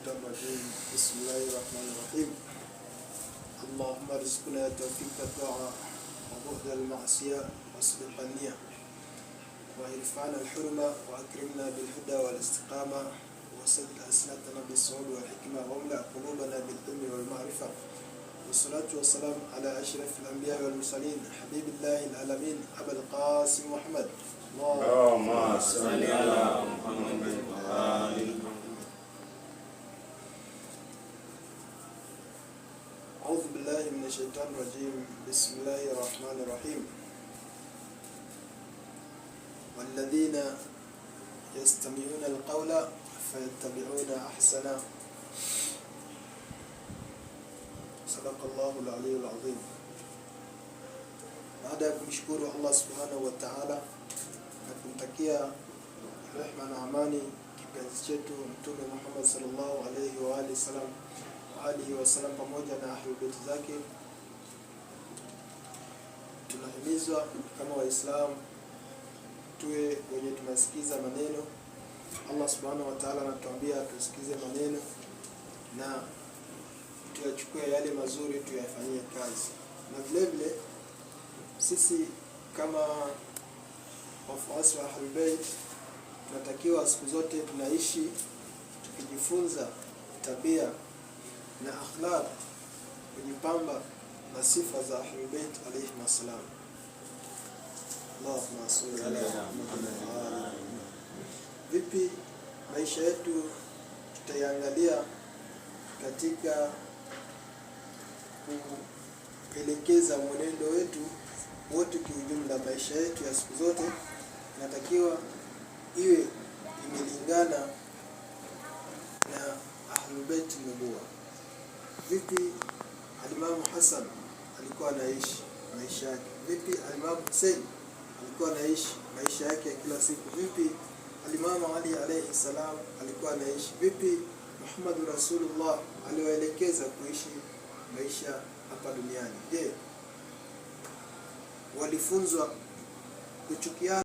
الشيطان الرجيم. بسم الله الرحمن الرحيم. اللهم ارزقنا توفيق الطاعة وبعد المعصية وصدق النية وعرفان الحرمة وأكرمنا بالهدى والاستقامة وسد ألسنتنا بالصواب والحكمة واملأ قلوبنا بالعلم والمعرفة والصلاة والسلام على أشرف الأنبياء والمرسلين حبيب الله العالمين أبا القاسم محمد. اللهم صل على محمد وآل محمد. أعوذ بالله من الشيطان الرجيم. بسم الله الرحمن الرحيم. والذين يستمعون القول فيتبعون أحسنه. صدق الله العلي العظيم. Baada ya kumshukuru Allah subhanahu wa ta'ala na kumtakia rehma na amani kipenzi chetu Mtume Muhammad sallallahu alayhi wa alihi wasallam pamoja na ahli baiti zake, tunahimizwa kama Waislamu tuwe wenye tunasikiza maneno. Allah subhanahu wa ta'ala anatuambia tusikize maneno na tuyachukue yale mazuri tuyafanyie kazi. Na vile vile sisi kama wafuasi wa Ahlul Bayt tunatakiwa siku zote tunaishi tukijifunza tabia na akhlaq, kujipamba na sifa za Ahlul Bayt alayhi wasallam. Allahumma salli ala Muhammad. Vipi maisha yetu tutaiangalia katika kuelekeza mwenendo wetu wote kiujumla. Maisha yetu ya siku zote inatakiwa iwe imelingana na Ahlul Bayt nubuwa. Vipi Al-Imam Hassan alikuwa anaishi maisha yake? Vipi Al-Imam Hussein alikuwa anaishi maisha yake ya kila siku? Vipi Al-Imam Ali alayhi salam alikuwa anaishi? Vipi Muhammad Rasulullah aliwaelekeza kuishi maisha hapa duniani? Je, walifunzwa kuchukia